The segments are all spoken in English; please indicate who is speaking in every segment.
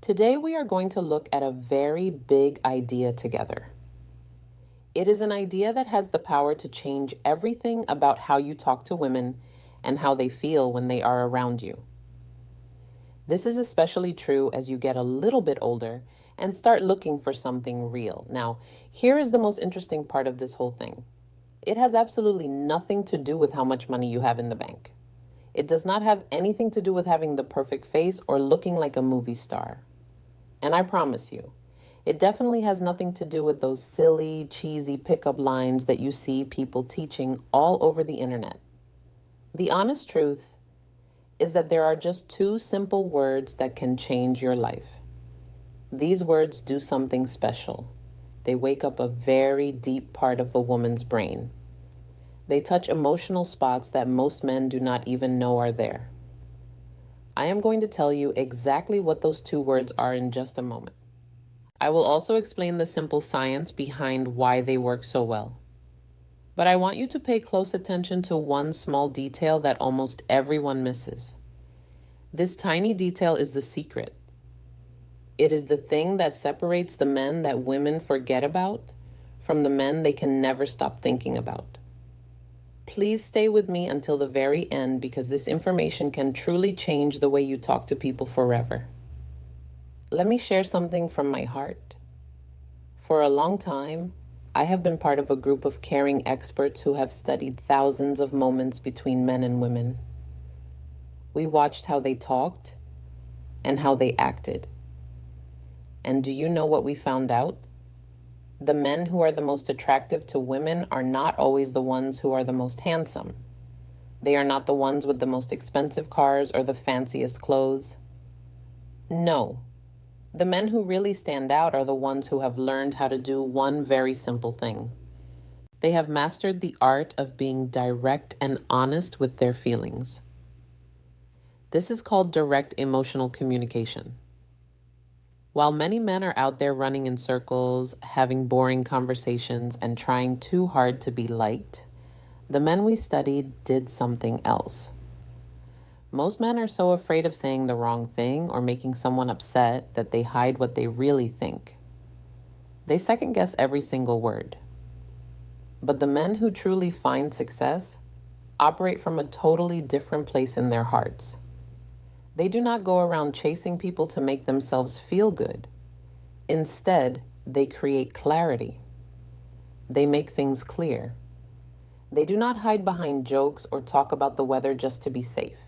Speaker 1: Today we are going to look at a very big idea together. It is an idea that has the power to change everything about how you talk to women and how they feel when they are around you. This is especially true as you get a little bit older and start looking for something real. Now, here is the most interesting part of this whole thing. It has absolutely nothing to do with how much money you have in the bank. It does not have anything to do with having the perfect face or looking like a movie star. And I promise you, it definitely has nothing to do with those silly, cheesy pickup lines that you see people teaching all over the internet. The honest truth is that there are just two simple words that can change your life. These words do something special. They wake up a very deep part of a woman's brain. They touch emotional spots that most men do not even know are there. I am going to tell you exactly what those two words are in just a moment. I will also explain the simple science behind why they work so well. But I want you to pay close attention to one small detail that almost everyone misses. This tiny detail is the secret. It is the thing that separates the men that women forget about from the men they can never stop thinking about. Please stay with me until the very end because this information can truly change the way you talk to people forever. Let me share something from my heart. For a long time, I have been part of a group of caring experts who have studied thousands of moments between men and women. We watched how they talked and how they acted. And do you know what we found out? The men who are the most attractive to women are not always the ones who are the most handsome. They are not the ones with the most expensive cars or the fanciest clothes. No. The men who really stand out are the ones who have learned how to do one very simple thing. They have mastered the art of being direct and honest with their feelings. This is called direct emotional communication. While many men are out there running in circles, having boring conversations, and trying too hard to be liked, the men we studied did something else. Most men are so afraid of saying the wrong thing or making someone upset that they hide what they really think. They second guess every single word. But the men who truly find success operate from a totally different place in their hearts. They do not go around chasing people to make themselves feel good. Instead, they create clarity. They make things clear. They do not hide behind jokes or talk about the weather just to be safe.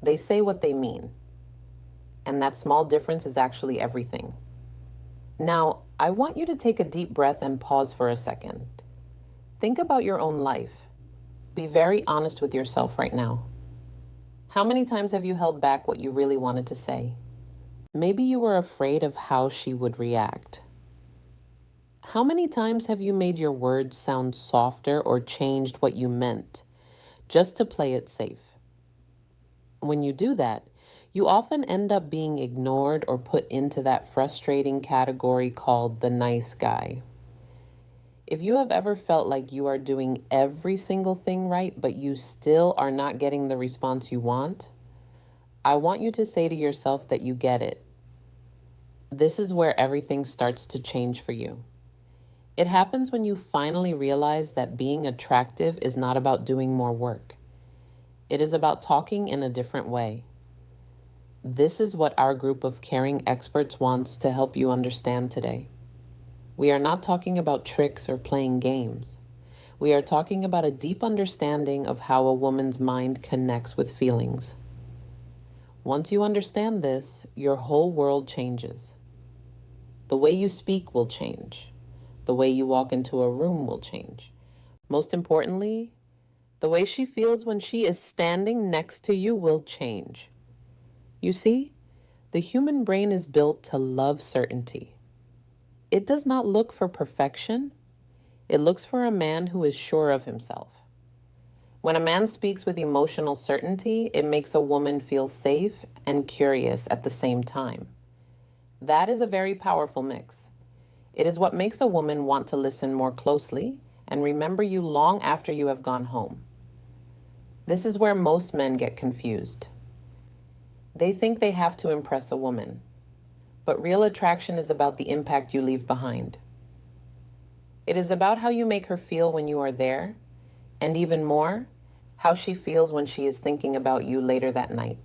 Speaker 1: They say what they mean. And that small difference is actually everything. Now, I want you to take a deep breath and pause for a second. Think about your own life. Be very honest with yourself right now. How many times have you held back what you really wanted to say? Maybe you were afraid of how she would react. How many times have you made your words sound softer or changed what you meant just to play it safe? When you do that, you often end up being ignored or put into that frustrating category called the nice guy. If you have ever felt like you are doing every single thing right, but you still are not getting the response you want, I want you to say to yourself that you get it. This is where everything starts to change for you. It happens when you finally realize that being attractive is not about doing more work. It is about talking in a different way. This is what our group of caring experts wants to help you understand today. We are not talking about tricks or playing games. We are talking about a deep understanding of how a woman's mind connects with feelings. Once you understand this, your whole world changes. The way you speak will change. The way you walk into a room will change. Most importantly, the way she feels when she is standing next to you will change. You see, the human brain is built to love certainty. It does not look for perfection. It looks for a man who is sure of himself. When a man speaks with emotional certainty, it makes a woman feel safe and curious at the same time. That is a very powerful mix. It is what makes a woman want to listen more closely and remember you long after you have gone home. This is where most men get confused. They think they have to impress a woman. but real attraction is about the impact you leave behind. It is about how you make her feel when you are there, and even more, how she feels when she is thinking about you later that night.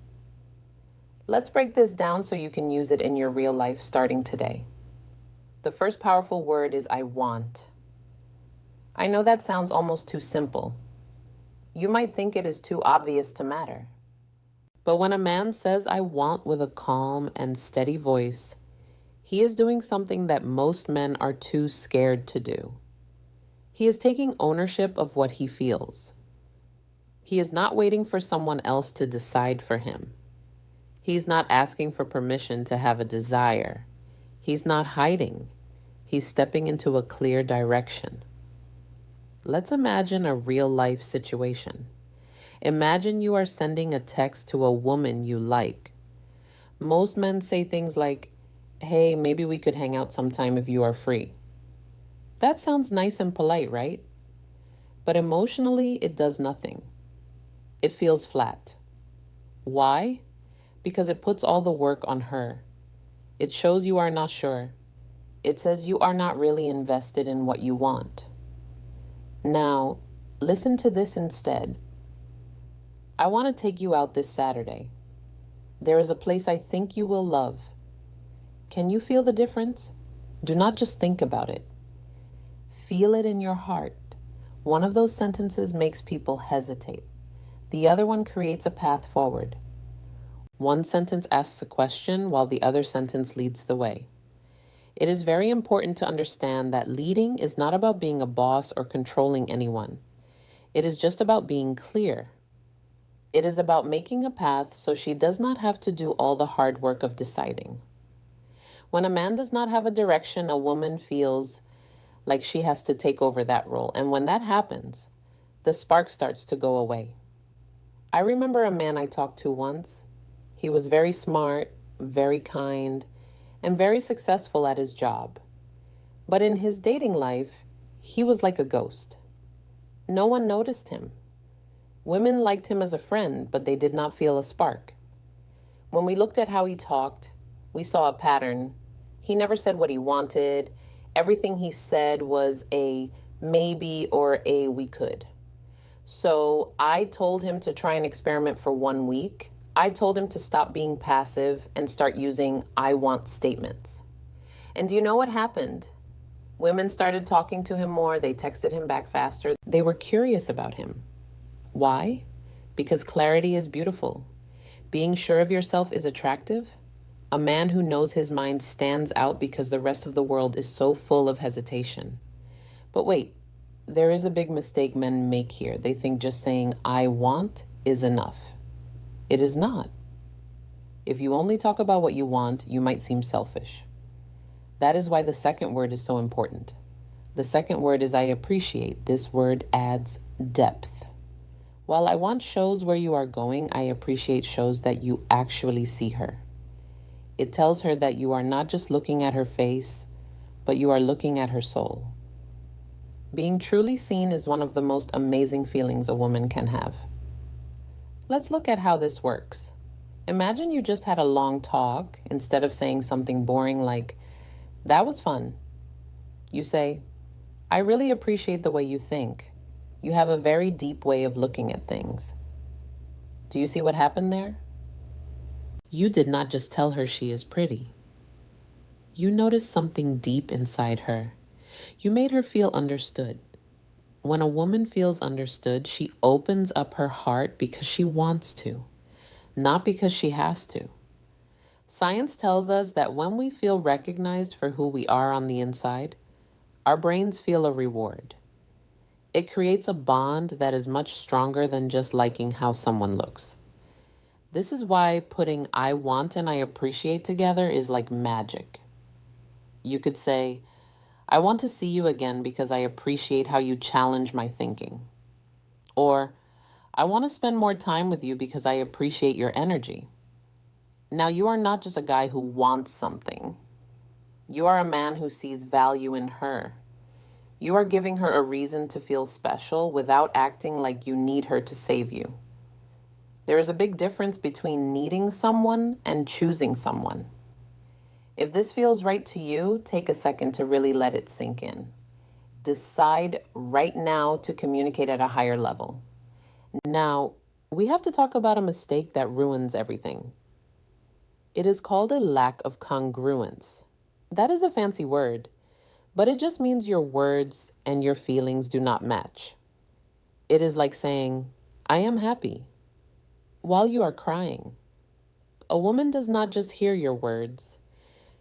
Speaker 1: Let's break this down so you can use it in your real life starting today. The first powerful word is I want. I know that sounds almost too simple. You might think it is too obvious to matter. But when a man says I want with a calm and steady voice, he is doing something that most men are too scared to do. He is taking ownership of what he feels. He is not waiting for someone else to decide for him. He's not asking for permission to have a desire. He's not hiding. He's stepping into a clear direction. Let's imagine a real-life situation. Imagine you are sending a text to a woman you like. Most men say things like, "Hey, maybe we could hang out sometime if you are free." That sounds nice and polite, right? But emotionally, it does nothing. It feels flat. Why? Because it puts all the work on her. It shows you are not sure. It says you are not really invested in what you want. Now, listen to this instead. I want to take you out this Saturday. There is a place I think you will love. Can you feel the difference? Do not just think about it. Feel it in your heart. One of those sentences makes people hesitate. The other one creates a path forward. One sentence asks a question while the other sentence leads the way. It is very important to understand that leading is not about being a boss or controlling anyone. It is just about being clear. It is about making a path so she does not have to do all the hard work of deciding. When a man does not have a direction, a woman feels like she has to take over that role. And when that happens, the spark starts to go away. I remember a man I talked to once. He was very smart, very kind, and very successful at his job. But in his dating life, he was like a ghost. No one noticed him. Women liked him as a friend, but they did not feel a spark. When we looked at how he talked, we saw a pattern. He never said what he wanted. Everything he said was a maybe or a we could. So I told him to try an experiment for 1 week. I told him to stop being passive and start using I want statements. And do you know what happened? Women started talking to him more. They texted him back faster. They were curious about him. Why? Because clarity is beautiful. Being sure of yourself is attractive. A man who knows his mind stands out because the rest of the world is so full of hesitation. But wait, there is a big mistake men make here. They think just saying I want is enough. It is not. If you only talk about what you want, you might seem selfish. That is why the second word is so important. The second word is I appreciate. This word adds depth. While I want shows where you are going, I appreciate shows that you actually see her. It tells her that you are not just looking at her face, but you are looking at her soul. Being truly seen is one of the most amazing feelings a woman can have. Let's look at how this works. Imagine you just had a long talk. Instead of saying something boring like, "That was fun," you say, "I really appreciate the way you think. You have a very deep way of looking at things." Do you see what happened there? You did not just tell her she is pretty. You noticed something deep inside her. You made her feel understood. When a woman feels understood, she opens up her heart because she wants to, not because she has to. Science tells us that when we feel recognized for who we are on the inside, our brains feel a reward. It creates a bond that is much stronger than just liking how someone looks. This is why putting I want and I appreciate together is like magic. You could say, "I want to see you again because I appreciate how you challenge my thinking." Or, "I want to spend more time with you because I appreciate your energy." Now, you are not just a guy who wants something. You are a man who sees value in her. You are giving her a reason to feel special without acting like you need her to save you. There is a big difference between needing someone and choosing someone. If this feels right to you, take a second to really let it sink in. Decide right now to communicate at a higher level. Now, we have to talk about a mistake that ruins everything. It is called a lack of congruence. That is a fancy word, but it just means your words and your feelings do not match. It is like saying, I am happy, while you are crying. A woman does not just hear your words,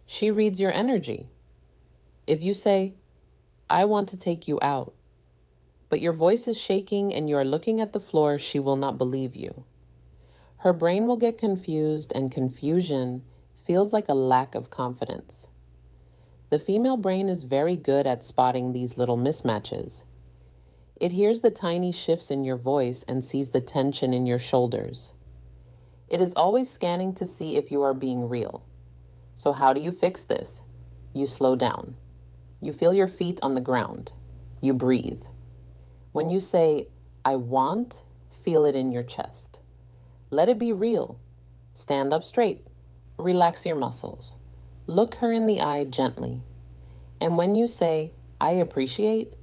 Speaker 1: she reads your energy. If you say, I want to take you out, but your voice is shaking and you are looking at the floor, she will not believe you. Her brain will get confused, and confusion feels like a lack of confidence. The female brain is very good at spotting these little mismatches. It hears the tiny shifts in your voice and sees the tension in your shoulders. It is always scanning to see if you are being real. So how do you fix this? You slow down. You feel your feet on the ground. You breathe. When you say, I want, feel it in your chest. Let it be real. Stand up straight. Relax your muscles. Look her in the eye gently. And when you say, I appreciate,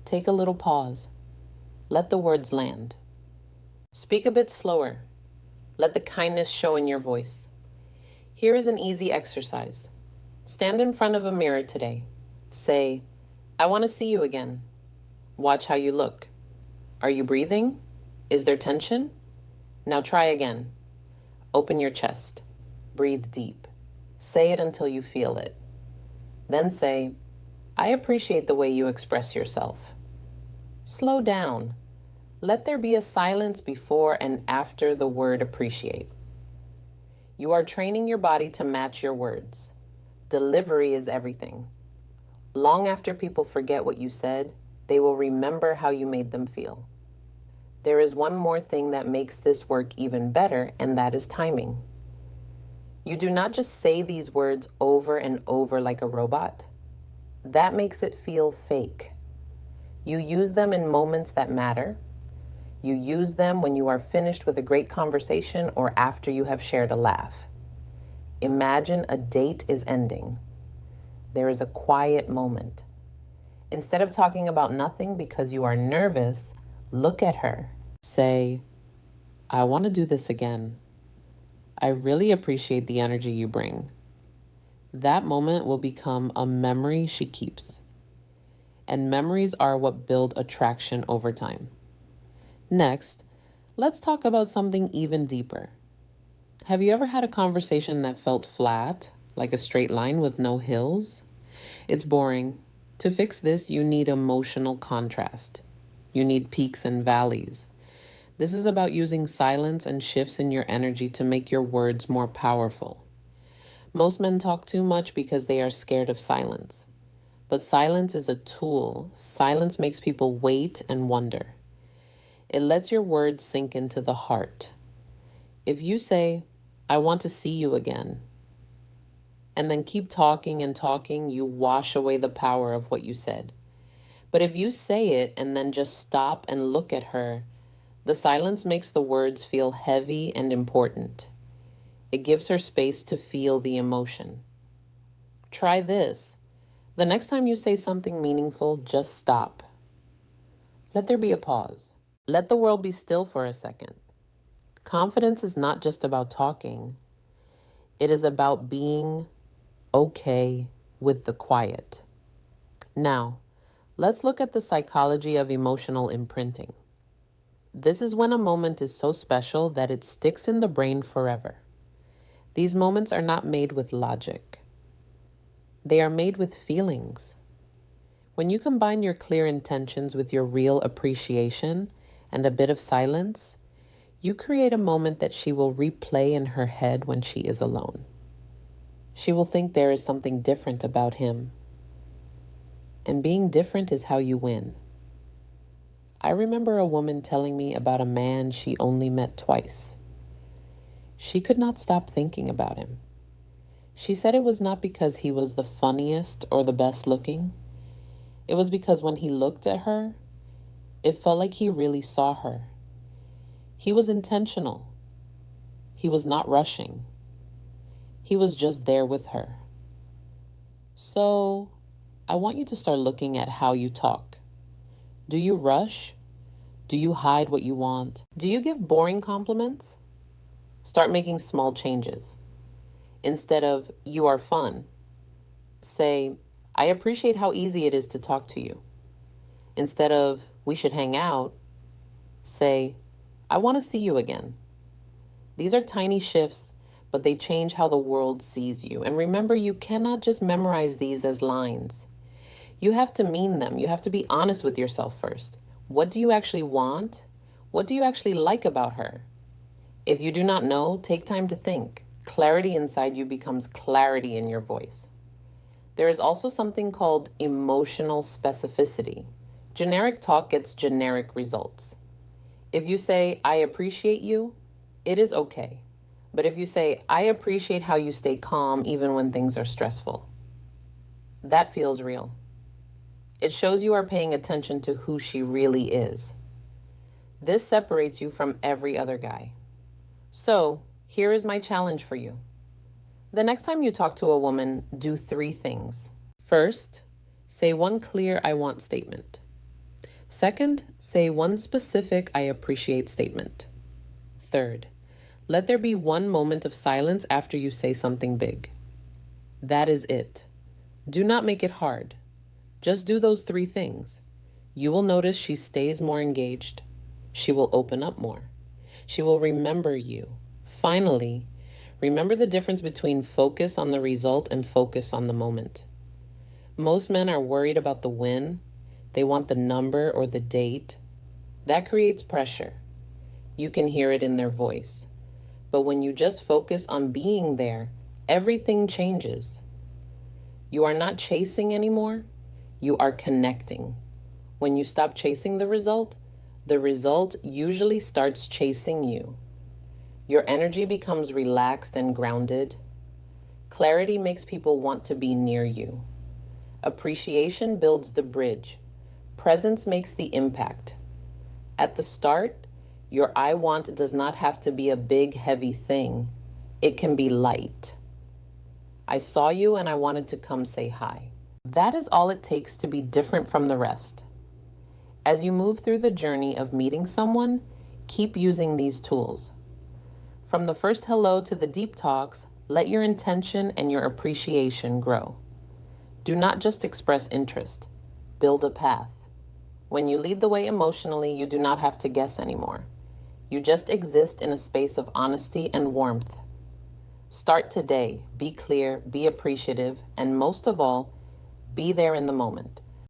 Speaker 1: take a little pause. Let the words land. Speak a bit slower. Let the kindness show in your voice. Here is an easy exercise. Stand in front of a mirror today. Say, I want to see you again. Watch how you look. Are you breathing? Is there tension? Now try again. Open your chest. Breathe deep. Say it until you feel it. Then say, I appreciate the way you express yourself. Slow down. Let there be a silence before and after the word appreciate. You are training your body to match your words. Delivery is everything. Long after people forget what you said, they will remember how you made them feel. There is one more thing that makes this work even better, and that is timing. You do not just say these words over and over like a robot. That makes it feel fake. You use them in moments that matter. You use them when you are finished with a great conversation or after you have shared a laugh. Imagine a date is ending. There is a quiet moment. Instead of talking about nothing because you are nervous, look at her. Say, I want to do this again. I really appreciate the energy you bring. That moment will become a memory she keeps. And memories are what build attraction over time. Next, let's talk about something even deeper. Have you ever had a conversation that felt flat, like a straight line with no hills? It's boring. To fix this, you need emotional contrast. You need peaks and valleys. This is about using silence and shifts in your energy to make your words more powerful. Most men talk too much because they are scared of silence. But silence is a tool. Silence makes people wait and wonder. It lets your words sink into the heart. If you say, I want to see you again, and then keep talking and talking, you wash away the power of what you said. But if you say it and then just stop and look at her, the silence makes the words feel heavy and important. It gives her space to feel the emotion. Try this. The next time you say something meaningful, just stop. Let there be a pause. Let the world be still for a second. Confidence is not just about talking. It is about being okay with the quiet. Now, let's look at the psychology of emotional imprinting. This is when a moment is so special that it sticks in the brain forever. These moments are not made with logic. They are made with feelings. When you combine your clear intentions with your real appreciation and a bit of silence, you create a moment that she will replay in her head when she is alone. She will think there is something different about him. And being different is how you win. I remember a woman telling me about a man she only met twice. She could not stop thinking about him. She said it was not because he was the funniest or the best looking. It was because when he looked at her, it felt like he really saw her. He was intentional. He was not rushing. He was just there with her. So, I want you to start looking at how you talk. Do you rush? Do you hide what you want? Do you give boring compliments? Start making small changes. Instead of, you are fun, say, I appreciate how easy it is to talk to you. Instead of, we should hang out, say, I want to see you again. These are tiny shifts, but they change how the world sees you. And remember, you cannot just memorize these as lines. You have to mean them. You have to be honest with yourself first. What do you actually want? What do you actually like about her? If you do not know, take time to think. Clarity inside you becomes clarity in your voice. There is also something called emotional specificity. Generic talk gets generic results. If you say, I appreciate you, it is okay. But if you say, I appreciate how you stay calm even when things are stressful, that feels real. It shows you are paying attention to who she really is. This separates you from every other guy. So, here is my challenge for you. The next time you talk to a woman, do 3 things. First, say one clear I want statement. Second, say one specific I appreciate statement. Third, let there be one moment of silence after you say something big. That is it. Do not make it hard. Just do those 3 things. You will notice she stays more engaged. She will open up more. She will remember you. Finally, remember the difference between focus on the result and focus on the moment. Most men are worried about the win. They want the number or the date. That creates pressure. You can hear it in their voice. But when you just focus on being there, everything changes. You are not chasing anymore. You are connecting. When you stop chasing the result usually starts chasing you. Your energy becomes relaxed and grounded. Clarity makes people want to be near you. Appreciation builds the bridge. Presence makes the impact. At the start, your I want does not have to be a big, heavy thing. It can be light. I saw you and I wanted to come say hi. That is all it takes to be different from the rest. As you move through the journey of meeting someone, keep using these tools. From the first hello to the deep talks, let your intention and your appreciation grow. Do not just express interest. Build a path. When you lead the way emotionally, you do not have to guess anymore. You just exist in a space of honesty and warmth. Start today. Be clear, be appreciative, and most of all, be there in the moment.